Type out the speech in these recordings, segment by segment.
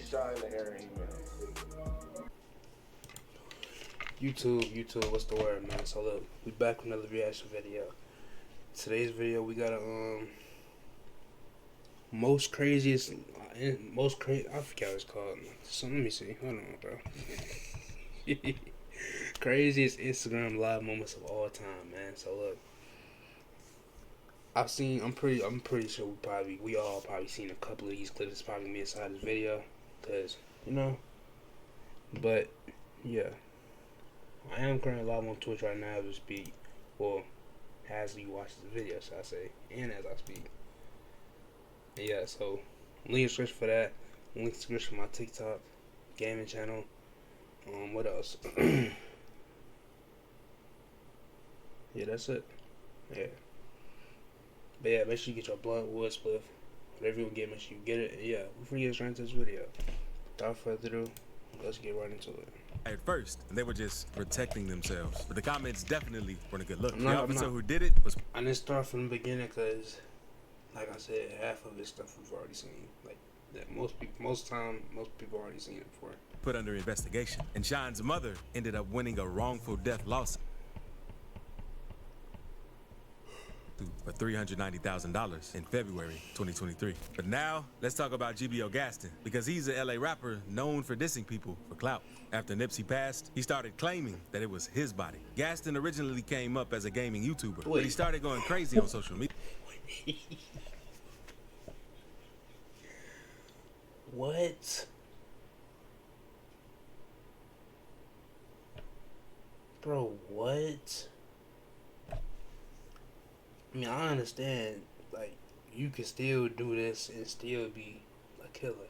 He's shy in the air email. YouTube, what's the word, man? So look, we back with another reaction video. Today's video, we got a most craziest, I forget what it's called. So let me see. Hold on, bro. Craziest Instagram live moments of all time, man. So look, I'm pretty sure we all probably seen a couple of these clips. It's probably me inside this video, cause but yeah. I am currently live on Twitch right now as we speak. Well, as you watch this video, so I say, and as I speak. And yeah, so link in the description for that. Link in the description for my TikTok, gaming channel. What else? Yeah, that's it. Yeah. But yeah, make sure you get your blunt, wood, spliff, whatever you get, make sure you get it. And yeah, before you get straight into this video, without further ado, let's get right into it. At first, they were just protecting themselves, but the comments definitely weren't a good look. The officer who did it was... I didn't start from the beginning because, like I said, half of this stuff we've already seen. Like that, most people already seen it before. Put under investigation, and Sean's mother ended up winning a wrongful death lawsuit for $390,000 in February 2023. But now, let's talk about GBO Gaston, because he's a LA rapper known for dissing people for clout. After Nipsey passed, he started claiming that it was his body. Gaston originally came up as a gaming YouTuber, but he started going crazy on social media. What? Bro, what? I mean, I understand, like, you can still do this and still be a killer.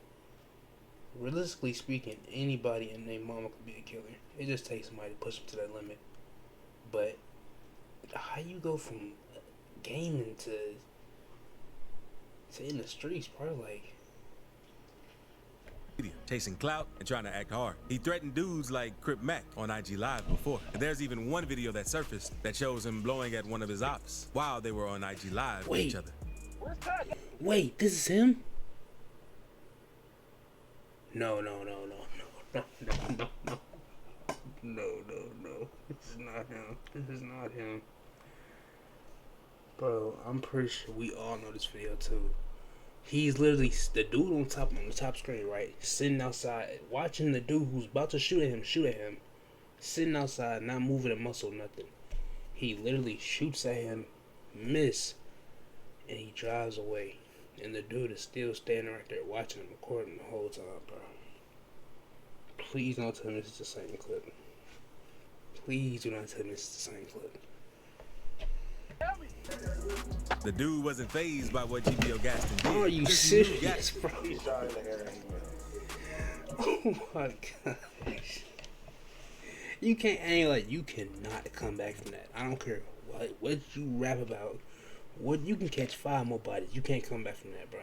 Realistically speaking, anybody and their mama could be a killer. It just takes somebody to push them to that limit. But how you go from gaming to in the streets, bro? Like, chasing clout and trying to act hard. He threatened dudes like Crip Mac on IG Live before. And there's even one video that surfaced that shows him blowing at one of his ops while they were on IG Live with each other. Wait, this is him? No. This is not him. This is not him. Bro, I'm pretty sure we all know this video too. He's literally the dude on the top screen, right? Sitting outside, watching the dude who's about to shoot at him. Sitting outside, not moving a muscle, nothing. He literally shoots at him, miss, and he drives away. And the dude is still standing right there watching him, recording the whole time, bro. Please don't tell me this is the same clip. Please do not tell me this is the same clip. The dude wasn't fazed by what GBO Gaston did. Are you serious, bro? He's shy in the air email. Oh my gosh. You cannot come back from that. I don't care what you rap about. You can catch 5 more bodies. You can't come back from that, bro.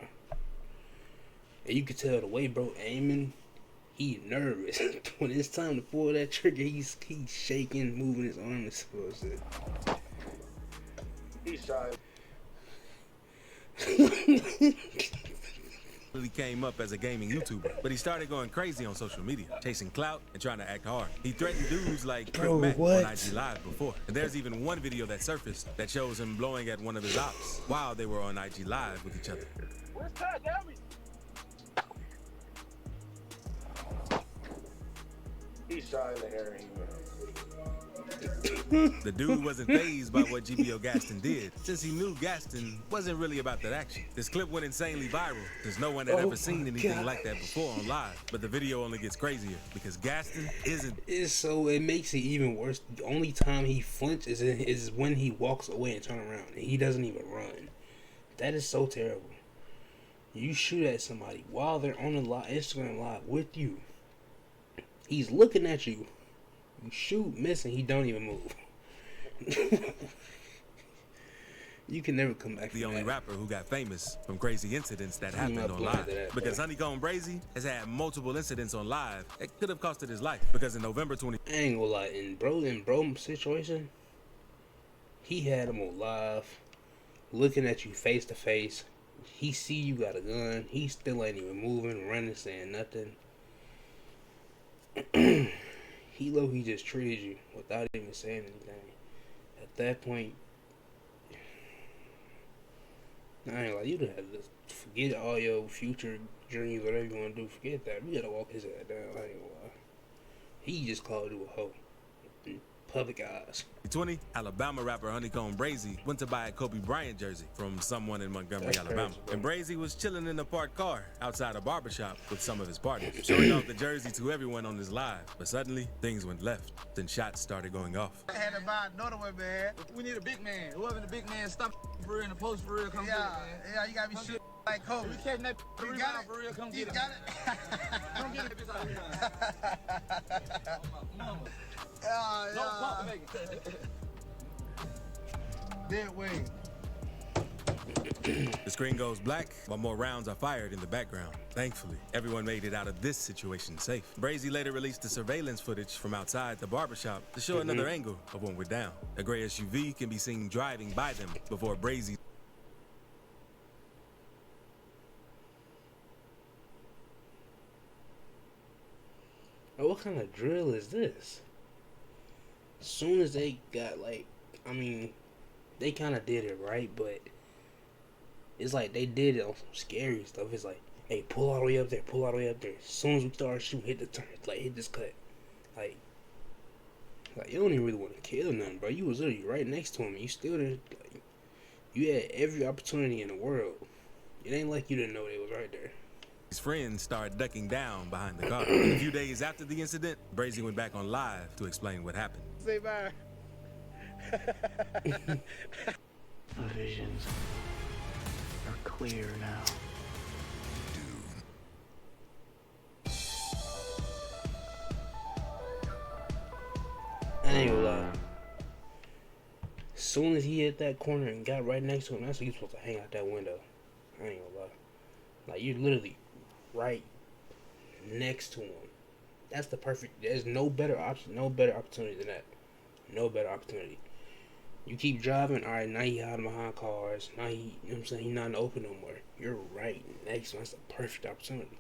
And you can tell the way bro aiming, he nervous. When it's time to pull that trigger, he's shaking, moving his arm and shit. He's shy. He came up as a gaming YouTuber, but he started going crazy on social media, chasing clout and trying to act hard. He threatened dudes like Crip Mac on IG Live before. And there's even one video that surfaced that shows him blowing at one of his ops while they were on IG Live with each other. He's shy in the air email. The dude wasn't fazed by what GBO Gaston did, since he knew Gaston wasn't really about that action. This clip went insanely viral, since no one had ever seen anything like that before on live. But the video only gets crazier, because Gaston isn't... It makes it even worse. The only time he flinches is when he walks away and turns around, and he doesn't even run. That is so terrible. You shoot at somebody while they're on the Instagram live with you. He's looking at you. You shoot, miss, and he don't even move. You can never come back from the only that. rapper who got famous from crazy incidents that happened on live. Because Honeycomb Brazy has had multiple incidents on live that could have costed his life. Because in November 20... I ain't gonna lie, in bro situation, he had him on live, looking at you face to face, He see you got a gun. He still ain't even moving, running, saying nothing. He low-key just treated you without even saying anything. At that point, I ain't like, you'd have to forget all your future dreams, whatever you want to do. Forget that. We gotta walk his head down. I ain't gonna lie. He just called you a hoe. In public eyes. 20, Alabama rapper Honeycomb Brazy went to buy a Kobe Bryant jersey from someone in Montgomery, That's Alabama. crazy, bro. And Brazy was chilling in a parked car outside a barbershop with some of his partners, showing off the jersey to everyone on his live. But suddenly, things went left. Then shots started going off. I had to buy another one, man. We need a big man. Whoever the big man, stop for real and the post for real, come get it, man. Yeah, you gotta be shit like Kobe. We catching that You rebound got it? for real, come You get it. got it? Come get it, bitch, out of here. Mama. No pump, nigga. Dead way. The screen goes black while more rounds are fired in the background. Thankfully, everyone made it out of this situation safe. Brazy later released the surveillance footage from outside the barbershop to show another angle of when we're down. A gray SUV can be seen driving by them before Brazy. Bro, what kind of drill is this? As soon as they got, like, I mean, they kind of did it right, but it's like they did it on some scary stuff. It's like, hey, pull all the way up there, pull all the way up there. As soon as we start shooting, hit the turn, like, hit this cut. Like you don't even really want to kill nothing, bro. You was literally right next to him, and you still didn't, like, you had every opportunity in the world. It ain't like you didn't know they was right there. His friends started ducking down behind the car. And a few days after the incident, Brazy went back on live to explain what happened. Say bye. My visions are clear now. I ain't gonna lie. As soon as he hit that corner and got right next to him, that's when you're supposed to hang out that window. I ain't gonna lie. Like, you're literally right next to him. That's the perfect. There's no better option, no better opportunity than that. No better opportunity. You keep driving, alright, now he hiding behind cars. Now he, you know what I'm saying, he's not in the open no more. You're right next to him. That's the perfect opportunity.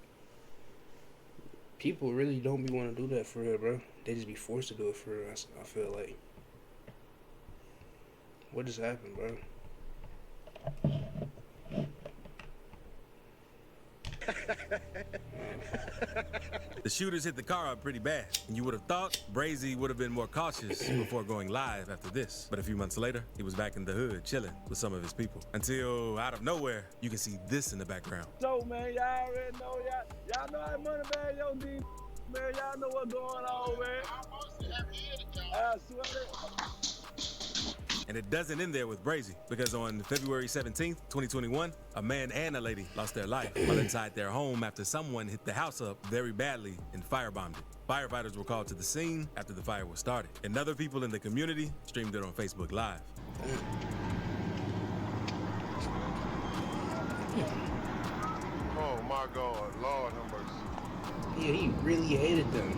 People really don't be want to do that for real, bro. They just be forced to do it for real. I feel like. What just happened, bro? The shooters hit the car up pretty bad, and you would have thought Brazy would have been more cautious before going live after this. But a few months later, he was back in the hood chilling with some of his people. Until, out of nowhere, you can see this in the background. So, man, y'all already know, y'all know how money bag yo D, man, y'all know what's going on, man. I swear to And it doesn't end there with Brazy, because on February 17th, 2021, a man and a lady lost their life while inside their home after someone hit the house up very badly and firebombed it. Firefighters were called to the scene after the fire was started, and other people in the community streamed it on Facebook Live. Oh my God, Lord have mercy. Yeah, he really hated them.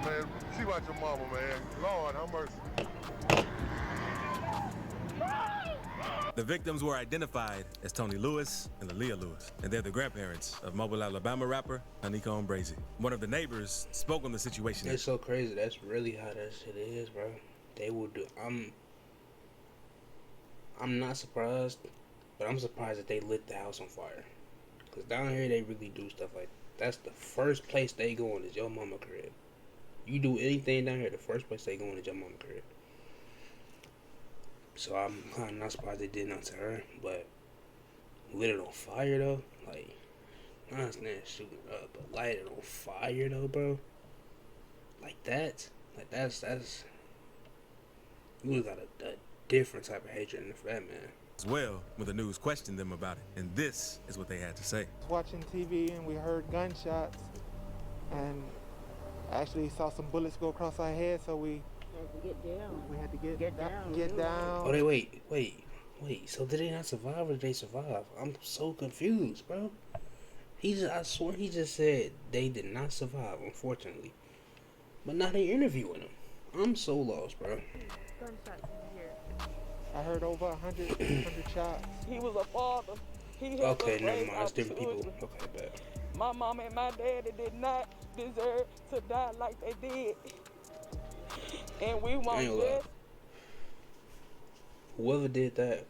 Man, see about your mama, man. Lord have mercy. The victims were identified as Tony Lewis and Aaliyah Lewis, and they're the grandparents of Mobile, Alabama rapper Honeycomb Brazy. One of the neighbors spoke on the situation. It's so crazy. That's really how that shit is, bro. They will do. I'm not surprised, but I'm surprised that they lit the house on fire. Cause down here they really do stuff like that. That's the first place they going is your mama crib. You do anything down here, the first place they going is your mama crib. So I'm kind of not surprised they did nothing to her, but lit it on fire though. Like, I understand shooting it up, but light it on fire though, bro. Like that's you got a different type of hatred in for that man. As well, when the news questioned them about it, and this is what they had to say. Watching TV and we heard gunshots, and actually saw some bullets go across our head, so we had to get down. Oh, wait. So did they not survive or did they survive? I'm so confused, bro. I swear he just said they did not survive, unfortunately. But now they interviewing him. I'm so lost, bro. I heard over 100 shots. He was a father. He has Okay, us never raise mind. our It's different people. children. Okay, bad. My mom and my daddy did not deserve to die like they did. And we I want ain't gonna lie. just Whoever did that,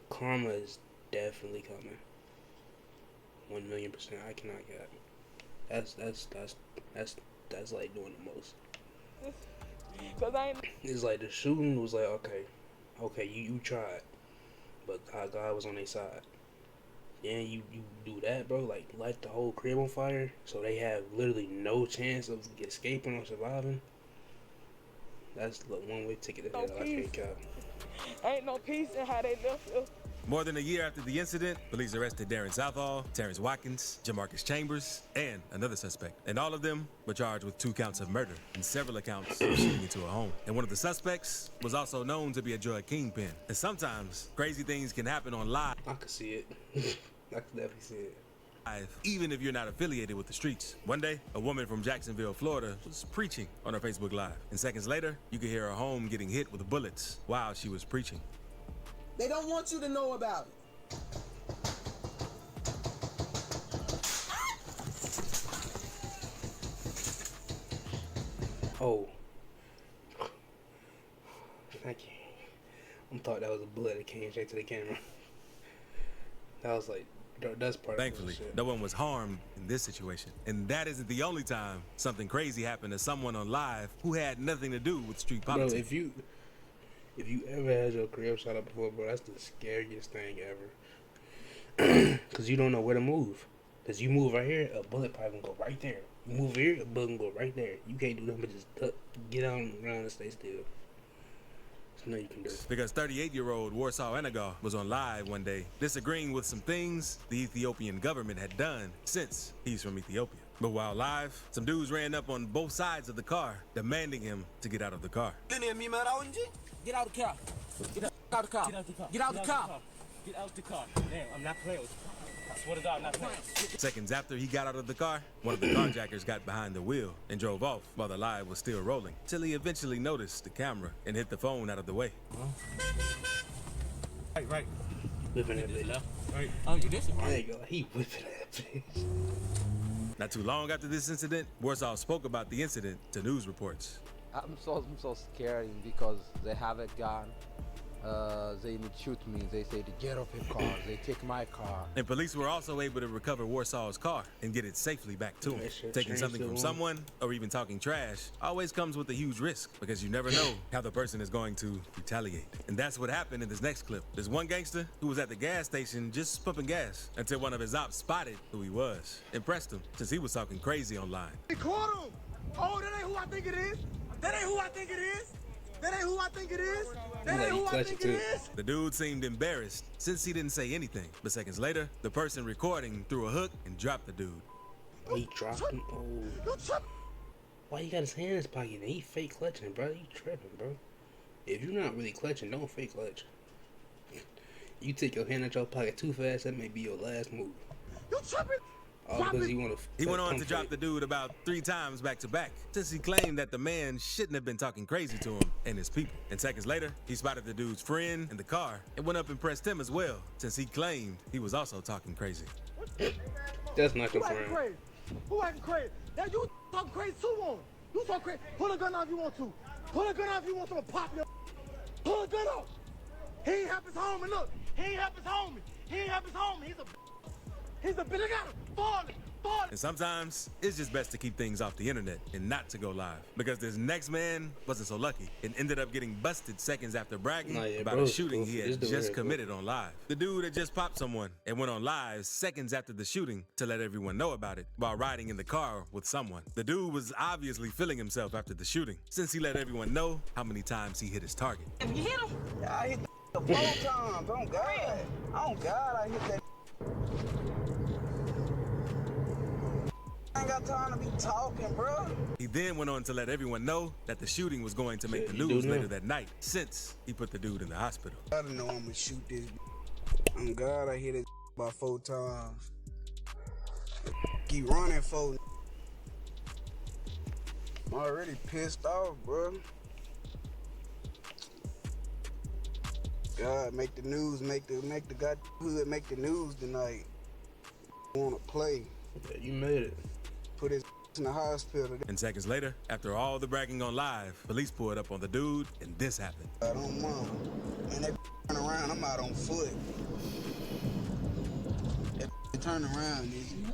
karma is definitely coming. 1,000,000%. I cannot get. That's like doing the most. cause I ain't It's like the shooting was like, okay, you tried, but God was on their side. Then you do that, bro, like light the whole crib on fire, so they have literally no chance of escaping or surviving. That's the one-way ticket to hell. I can't count. ain't no peace in how they left us. More than a year after the incident, police arrested Darren Southall, Terrence Watkins, Jamarcus Chambers, and another suspect. And all of them were charged with 2 counts of murder and several accounts of shooting into a home. And one of the suspects was also known to be a drug kingpin. And sometimes crazy things can happen on live. I could see it. I could definitely see it. Even if you're not affiliated with the streets. One day, a woman from Jacksonville, Florida was preaching on her Facebook Live. And seconds later, you could hear her home getting hit with bullets while she was preaching. They don't want you to know about it. Oh. Thank you. I thought that was a bullet that came straight to the camera. That was like, that's part Thankfully, of the shit. no one was harmed in this situation. And that isn't the only time something crazy happened to someone on live who had nothing to do with street politics. Bro, if you ever had your crib shot up before, bro, that's the scariest thing ever. Cause you don't know where to move. Cause you move right here, a bullet probably gonna go right there. You move here, a bullet gonna go right there. You can't do nothing but just duck, get out and run and stay still. There's nothing you can do. Because 38-year-old Warsaw Enagar was on live one day disagreeing with some things the Ethiopian government had done since he's from Ethiopia. But while live, some dudes ran up on both sides of the car, demanding him to get out of the car. Get out the car. Get out the car. Get out the car. Get out the car. Get out the car. Damn, I'm not playing with you. I swear to God, I'm not playing. Seconds after he got out of the car, one of the carjackers got behind the wheel and drove off while the live was still rolling, till he eventually noticed the camera and hit the phone out of the way. Right. Whipping that bitch. Right. Oh, you did it. There you go. He whipping that bitch. Not too long after this incident, Warsaw spoke about the incident to news reports. I'm so scared because they have a gun. They need to shoot me. They say to get off your car. They take my car. And police were also able to recover Warsaw's car and get it safely back to him. Taking something from someone or even talking trash always comes with a huge risk because you never know how the person is going to retaliate. And that's what happened in this next clip. There's one gangster who was at the gas station just pumping gas until one of his ops spotted who he was. Impressed him since he was talking crazy online. He caught him. Oh, that ain't who I think it is. That ain't who I think it is. That ain't who I think it is. That ain't who I think it is. The dude seemed embarrassed since he didn't say anything. But seconds later, the person recording threw a hook and dropped the dude. He dropped him? Oh. Why you got his hand in his pocket? He fake clutching, bro. You tripping, bro. If you're not really clutching, don't fake clutch. You take your hand out your pocket too fast, that may be your last move. You tripping? Because he went on to drop the dude about 3 times back to back, since he claimed that the man shouldn't have been talking crazy to him and his people. And seconds later, he spotted the dude's friend in the car and went up and pressed him as well, since he claimed he was also talking crazy. That's not your friend. Crazy? Who acting crazy? Now you talking crazy too on. You talking crazy. Pull a gun out if you want to. Pull a gun out if you want to pop your. Pull a gun out. He ain't help his homie. Look, he ain't help his homie. He ain't help his homie. He's a bitch. I got him. Falling. And sometimes, it's just best to keep things off the internet and not to go live. Because this next man wasn't so lucky and ended up getting busted seconds after bragging about a shooting he had just committed on live. The dude had just popped someone and went on live seconds after the shooting to let everyone know about it while riding in the car with someone. The dude was obviously feeling himself after the shooting, since he let everyone know how many times he hit his target. If you hit him? Yeah, I hit the 4 times. Oh, God. Oh, God, I hit that. I ain't got time to be talking, bro. He then went on to let everyone know that the shooting was going to make the news later that night, since he put the dude in the hospital. I didn't know I'm gonna shoot this. Oh God, I hit it about 4 times. Keep running, 4. I'm already pissed off, bro. God, make the news, make the God hood make the news tonight. Wanna play? Yeah, you made it. Put his in the hospital. And seconds later, after all the bragging on live, police pulled up on the dude, and this happened. I don't mind. And they turn around, I'm out on foot. They turn around, nigga.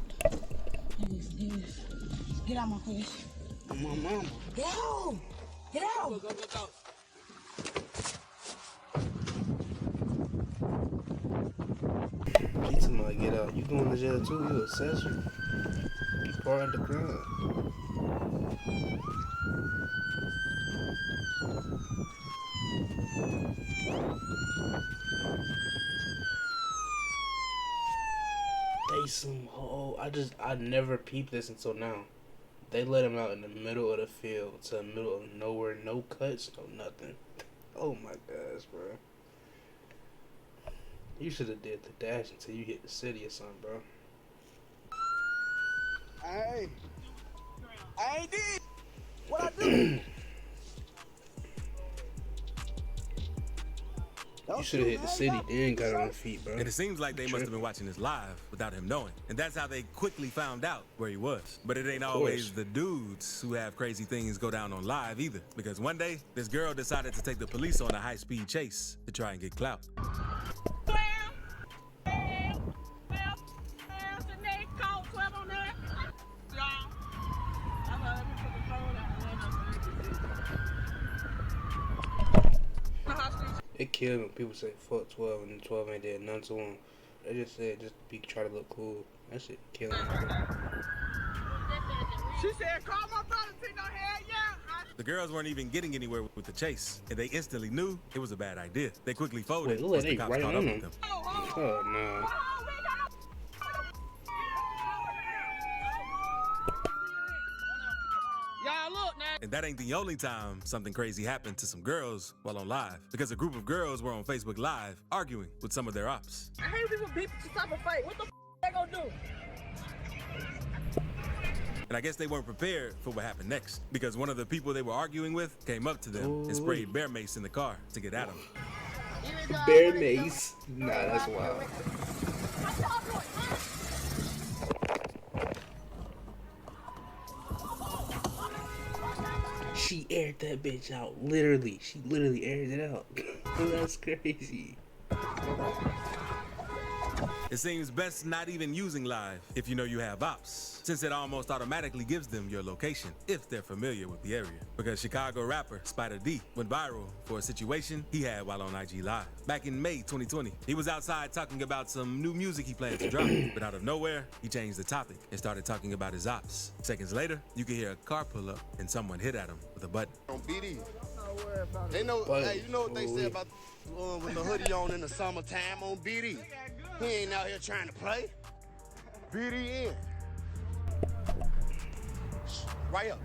Get out my face. I'm my mama. Get out! Get out! Go, go, go, go. She told me, get out. You going to jail too? You accessory. You part of the crime. They some hoe. I never peeped this until now. They let him out in the middle of the field to the middle of nowhere, no cuts, no nothing. Oh my gosh, bro. You should have did the dash until you hit the city or something, bro. Hey, I ain't did. What I do? You should have hit the city, then got on feet, bro. And it seems like they must have been watching this live without him knowing. And that's how they quickly found out where he was. But it ain't always the dudes who have crazy things go down on live either. Because one day, this girl decided to take the police on a high-speed chase to try and get clout. It killed when people say fuck 12 and then 12 ain't did none to them. They just said just be try to look cool. That shit killing me. She said, call my brother, see no hell yeah. The girls weren't even getting anywhere with the chase, and they instantly knew it was a bad idea. They quickly folded Wait, once the they cops right caught on up with them. them. Oh no. Y'all look now. And that ain't the only time something crazy happened to some girls while on live, because a group of girls were on Facebook Live arguing with some of their ops. I hate people beat to stop a fight. What the they gonna do? And I guess they weren't prepared for what happened next, because one of the people they were arguing with came up to them and sprayed bear mace in the car to get at them. Bear mace? Nah, that's wild. She aired that bitch out. Literally. She literally aired it out. That's crazy. It seems best not even using live if you know you have ops, since it almost automatically gives them your location if they're familiar with the area. Because Chicago rapper Spider D went viral for a situation he had while on IG Live. Back in May 2020, he was outside talking about some new music he planned to drop, but out of nowhere, he changed the topic and started talking about his ops. Seconds later, you could hear a car pull up and someone hit at him with a button. On BD. They know, hey, you know what they say about with the hoodie on in the summertime on BD. He ain't out here trying to play. BD in. Right up.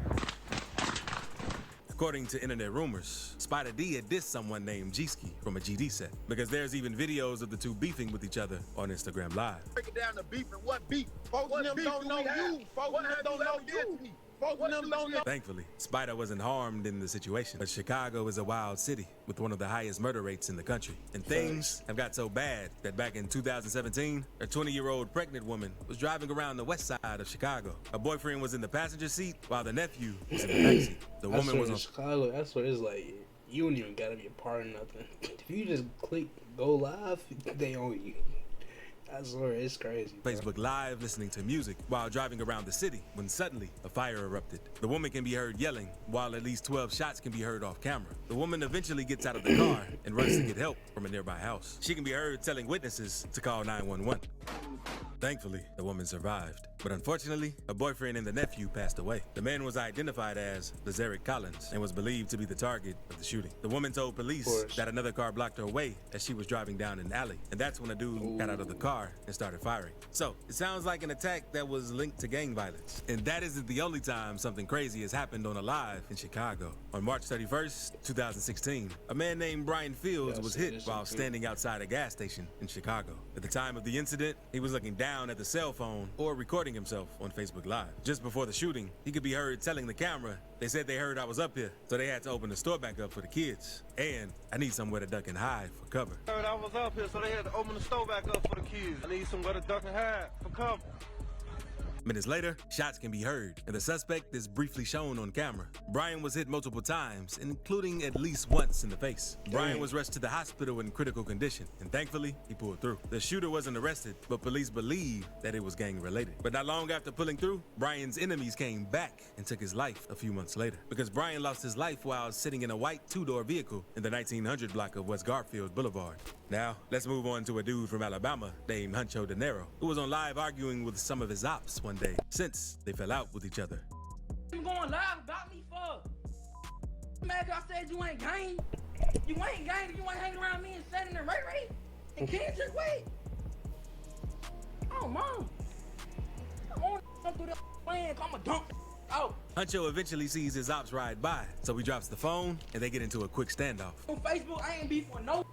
According to internet rumors, Spider D had dissed someone named G-Ski from a GD set, because there's even videos of the two beefing with each other on Instagram Live. Break it down to beef and what beef. Folks in them don't know you. Folks in them don't know you. Folks in them don't know. Thankfully, Spider wasn't harmed in the situation, but Chicago is a wild city with one of the highest murder rates in the country. And things have got so bad that back in 2017, a 20-year-old pregnant woman was driving around the west side of Chicago. Her boyfriend was in the passenger seat while the nephew was in the backseat. The woman was on Chicago. That's what it's like. You don't even gotta be a part of nothing. If you just click go live, they own you. I swear, it's crazy. Bro. Facebook Live listening to music while driving around the city when suddenly a fire erupted. The woman can be heard yelling while at least 12 shots can be heard off camera. The woman eventually gets out of the car and runs to get help from a nearby house. She can be heard telling witnesses to call 911. Thankfully, the woman survived. But unfortunately, her boyfriend and the nephew passed away. The man was identified as Lazarick Collins and was believed to be the target of the shooting. The woman told police that another car blocked her way as she was driving down an alley. And that's when a dude got out of the car and started firing. So, it sounds like an attack that was linked to gang violence. And that isn't the only time something crazy has happened on a live in Chicago. On March 31st, 2016, a man named Brian Fields was hit while standing outside a gas station in Chicago. At the time of the incident, he was looking down at the cell phone or recording himself on Facebook Live. Just before the shooting, he could be heard telling the camera, "They said they heard I was up here, so they had to open the store back up for the kids. And I need somewhere to duck and hide for cover." Heard I was up here, so they had to open the store back up for the kids. I need somewhere to duck and hide for cover. Minutes later, shots can be heard, and the suspect is briefly shown on camera. Brian was hit multiple times, including at least once in the face. Brian was rushed to the hospital in critical condition, and thankfully, he pulled through. The shooter wasn't arrested, but police believe that it was gang-related. But not long after pulling through, Brian's enemies came back and took his life a few months later, because Brian lost his life while sitting in a white two-door vehicle in the 1900 block of West Garfield Boulevard. Now, let's move on to a dude from Alabama named Huncho De Niro, who was on live arguing with some of his ops one day since they fell out with each other. You going live about me for? Man, I said you ain't gang. You ain't gang. You ain't hanging around me and setting and Ray and kids just wait. Oh, mom. Come on, come through the plan. Come and dump out. Huncho eventually sees his ops ride by, so he drops the phone and they get into a quick standoff. On Facebook, I ain't beef with no.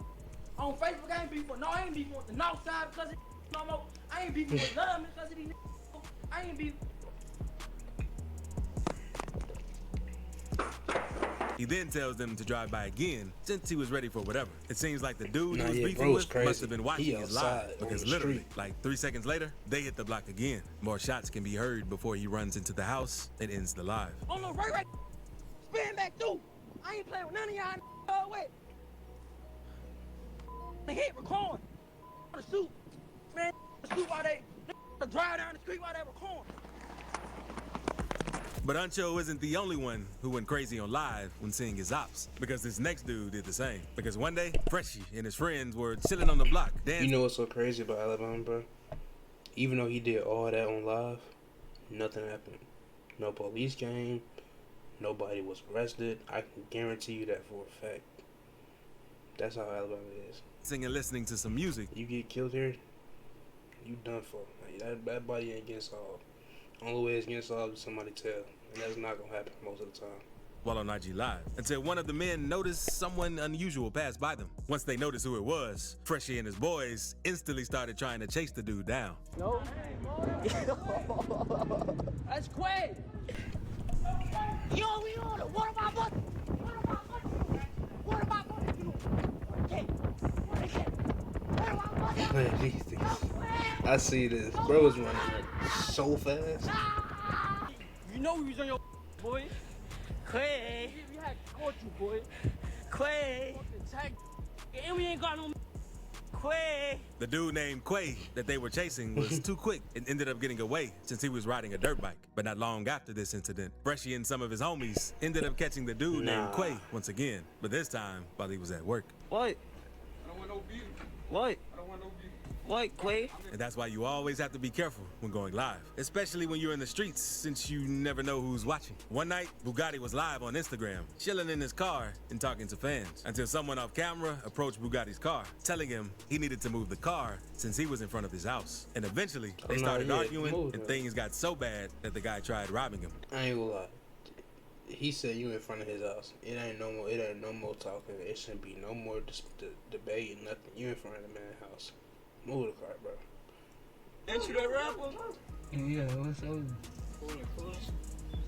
On Facebook, I ain't beef with no. I ain't beef with the north side because it no more. I ain't beef with love because of these. I ain't beef. He then tells them to drive by again since he was ready for whatever. It seems like the dude he was yeah, beefing bro was with crazy. must have been watching He his outside live on because the literally, street. like 3 seconds later, they hit the block again. More shots can be heard before he runs into the house and ends the live. Oh no, Ray. Spin back through. I ain't playing with none of y'all. Wait. They hit record. The shoot. Man, the shoot while they drive down the street while they record. But Huncho isn't the only one who went crazy on live when seeing his ops, because this next dude did the same. Because one day, Freshie and his friends were chilling on the block. You know what's so crazy about Alabama, bro? Even though he did all that on live, nothing happened. No police came. Nobody was arrested. I can guarantee you that for a fact. That's how Alabama is. Singing, listening to some music. You get killed here, you done for. Like, that body ain't getting solved. Only way it's getting solved is somebody tell. And that's not gonna happen most of the time. While on IG Live, until one of the men noticed someone unusual pass by them. Once they noticed who it was, Freshie and his boys instantly started trying to chase the dude down. No. That's Quay. Yo, we on it. What about what? What about Man, these things. I see this. Bro was running so fast. You know we was on your boy. Quay. We had caught you, boy. Quay. And we ain't got no Quay. The dude named Quay that they were chasing was too quick and ended up getting away since he was riding a dirt bike. But not long after this incident, Freshie and some of his homies ended up catching the dude named Quay once again, but this time while he was at work. What? I don't want no beef. What? I don't want no beef. What, Quay? And that's why you always have to be careful when going live, especially when you're in the streets, since you never know who's watching. One night, Bugatti was live on Instagram, chilling in his car and talking to fans, until someone off camera approached Bugatti's car, telling him he needed to move the car since he was in front of his house. And eventually, they started arguing, and things got so bad that the guy tried robbing him. I ain't gonna lie. He said you in front of his house. It ain't no more talking. It shouldn't be no more debate, nothing. You in front of the man's house. Move the car, bro. Ain't you that rapper? Yeah, what's over?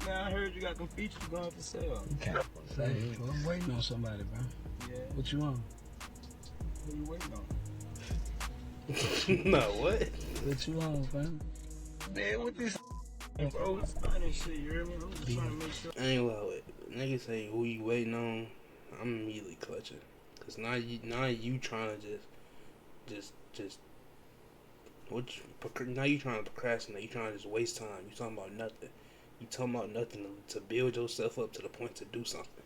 Man, I heard you got them features going for sale. Okay. I'm waiting on somebody, bro. Yeah. What you want? Who you waiting on? No, what? What you want, fam? Man, what this bro? It's fine and shit, you hear me? I'm just trying to make sure. I ain't gonna lie. Niggas say who you waiting on. I'm immediately clutching. Cause now you trying to now you trying to procrastinate. You trying to just waste time. You talking about nothing. You talking about nothing to build yourself up to the point to do something.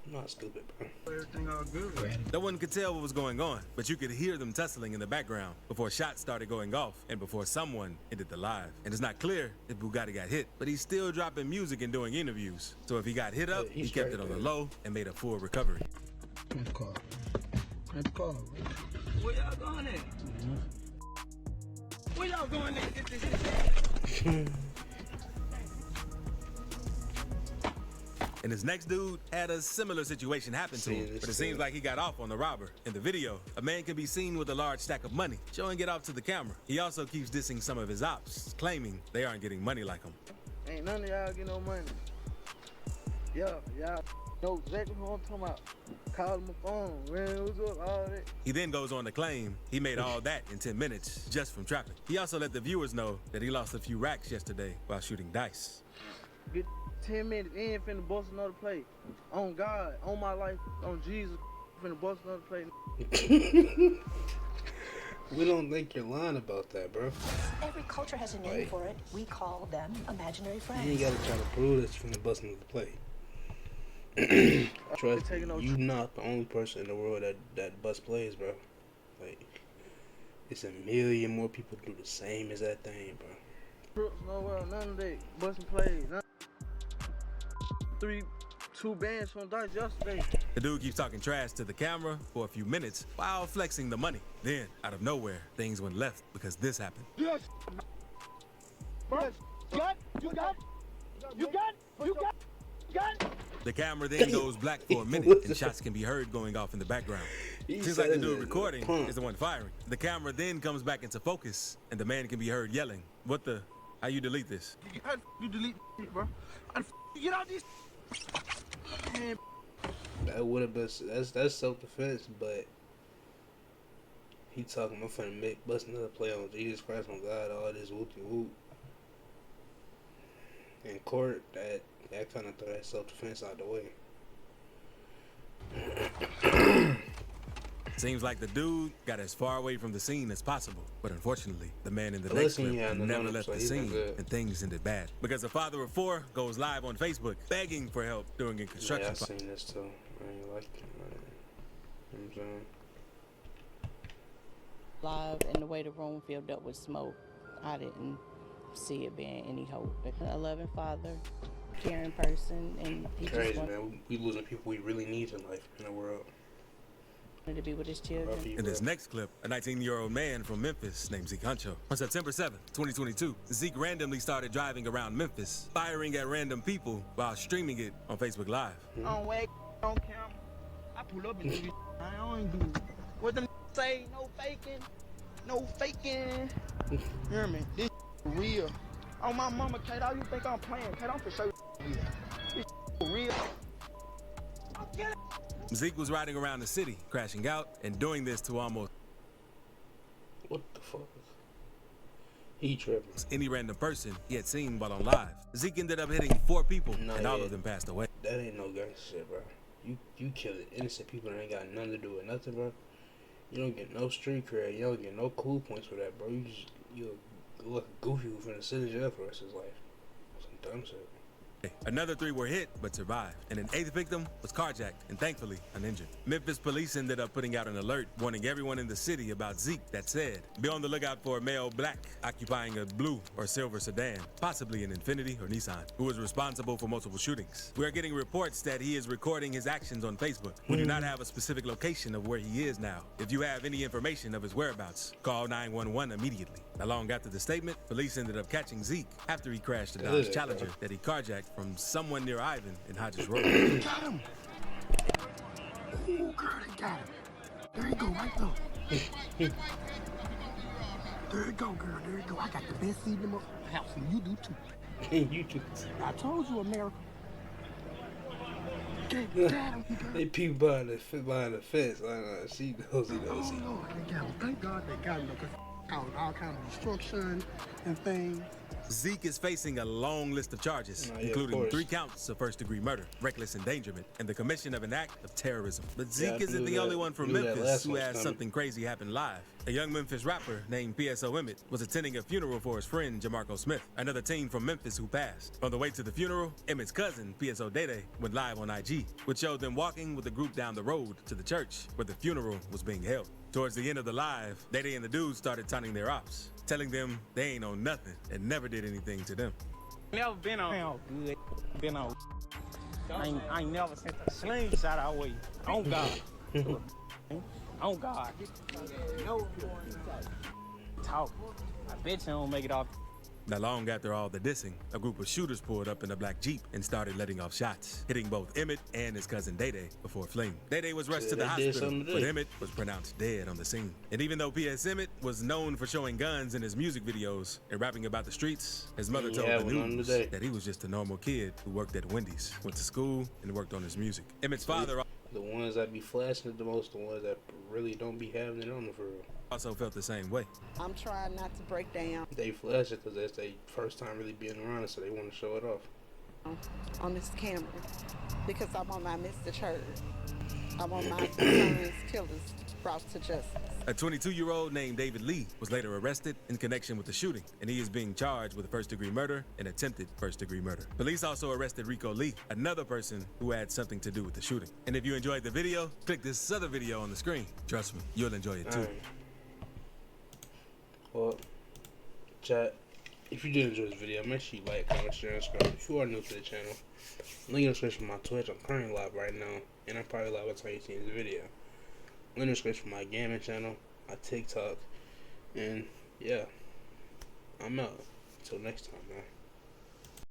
I'm not stupid, bro. Everything all good. No one could tell what was going on, but you could hear them tussling in the background before shots started going off and before someone ended the live. And it's not clear if Bugatti got hit, but he's still dropping music and doing interviews. So if he got hit up, he kept it on the low and made a full recovery. Good call. Good call, bro. Where y'all going at? Where y'all going at? Get this shit. And his next dude had a similar situation happen to him, but it seems like he got off on the robber. In the video, a man can be seen with a large stack of money, showing it off to the camera. He also keeps dissing some of his ops, claiming they aren't getting money like him. Ain't none of y'all get no money. Yeah, y'all know exactly who I'm talking about. Call him a phone, man, what's up, all that. He then goes on to claim he made all that in 10 minutes just from trapping. He also let the viewers know that he lost a few racks yesterday while shooting dice. Get 10 minutes in, finna bust another play. On God, on my life, on Jesus, finna bust another play. We don't think you're lying about that, bro. Every culture has a name for it. We call them imaginary friends. You ain't gotta try to prove that you're finna bust another play. Trust me, you not the only person in the world that bust plays, bro. Like, it's a million more people do the same as that thing, bro. Crooks, no well, none of that. Busting plays. 2 bands from dice yesterday. The dude keeps talking trash to the camera for a few minutes while flexing the money. Then, out of nowhere, things went left because this happened. Yes. You got. The camera then goes black for a minute and shots can be heard going off in the background. Seems like the dude recording is the one firing. The camera then comes back into focus and the man can be heard yelling, "What the? How you delete this?" You delete it, bro. Get out this. Man. That would have been, that's self-defense, but he talking, I'm finna make bust another play on Jesus Christ, on God, all this whoop-de-whoop. In court, that kind of throw that self-defense out the way. Seems like the dude got as far away from the scene as possible, but unfortunately, the man in the next clip never left the scene, and things ended bad. Because a father of 4 goes live on Facebook begging for help during a construction project. Yeah, I seen this too. I ain't like it, man. You know what I'm saying? Live, and the way the room filled up with smoke, I didn't see it being any hope. A loving father, caring person, and he crazy, just man. We losing people we really need in life, in the world. To be with his children. In this next clip, a 19-year-old man from Memphis named Zeke Huncho. On September 7th, 2022, Zeke randomly started driving around Memphis, firing at random people while streaming it on Facebook Live. I don't wait on camera. I pull up and do this. I don't do what them say. No faking. No faking. Hear me? This real. On my mama, Kate, how you think I'm playing? Kate, I'm for sure real. This real. Get it. Zeke was riding around the city, crashing out, and doing this to almost what the fuck? He tripping. Any random person he had seen while on live. Zeke ended up hitting 4 people, and all of them passed away. That ain't no gangster shit, bro. You killing innocent people that ain't got nothing to do with nothing, bro. You don't get no street cred. You don't get no cool points for that, bro. You look goofy who's finna sit in jail for the rest of his life. Some dumb shit. Another 3 were hit but survived, and an 8th victim was carjacked and thankfully uninjured. Memphis police ended up putting out an alert warning everyone in the city about Zeke that said, be on the lookout for a male black occupying a blue or silver sedan, possibly an Infiniti or Nissan, who is responsible for multiple shootings. We are getting reports that he is recording his actions on Facebook. We do not have a specific location of where he is now. If you have any information of his whereabouts, call 911 immediately. Not long after the statement, police ended up catching Zeke after he crashed a Dodge Challenger that he carjacked from someone near Ivan in Hodges Road. Got him! Oh, girl, they got him. There you go, right there. There you go, girl, there you go. I got the best seat in my house, and you do too. You too. I told you, America. They peep behind the fence. I know. She knows. Oh, Lord, they got him. Thank God they got him, because all kind of destruction and things. Zeke is facing a long list of charges, including 3 counts of first-degree murder, reckless endangerment, and the commission of an act of terrorism. But Zeke isn't the only one from Memphis who has something crazy happen live. A young Memphis rapper named PSO Emmett was attending a funeral for his friend Jamarco Smith, another teen from Memphis who passed. On the way to the funeral, Emmett's cousin, PSO Dede, went live on IG, which showed them walking with a group down the road to the church where the funeral was being held. Towards the end of the live, Dede and the dudes started taunting their ops, telling them they ain't on nothing and never did anything to them. Never been on good. Been on. I ain't never sent a slingshot our way. On God. On God. Talk. I bet you don't make it off. Not long after all the dissing, a group of shooters pulled up in a black Jeep and started letting off shots, hitting both Emmett and his cousin Day-Day before fleeing. Day-Day was rushed to the hospital, but Emmett was pronounced dead on the scene. And even though P.S. Emmett was known for showing guns in his music videos and rapping about the streets, his mother told the news that he was just a normal kid who worked at Wendy's, went to school, and worked on his music. Emmett's father... The ones that be flashing it the most, the ones that really don't be having it on the for real. Also felt the same way. I'm trying not to break down. They flash it because that's their first time really being around it, so they want to show it off. On this camera, because I want my Mr. Church. I want my son's killers brought to justice. A 22-year-old named David Lee was later arrested in connection with the shooting, and he is being charged with first-degree murder and attempted first-degree murder. Police also arrested Rico Lee, another person who had something to do with the shooting. And if you enjoyed the video, click this other video on the screen. Trust me, you'll enjoy it too. Right. Well, chat, if you did enjoy this video, make sure you like, comment, share, and subscribe. If you are new to the channel, link in the description for my Twitch. I'm currently live right now, and I'm probably live by the time you see this video. Link in the description for my gaming channel, my TikTok, and yeah, I'm out. Until next time, man.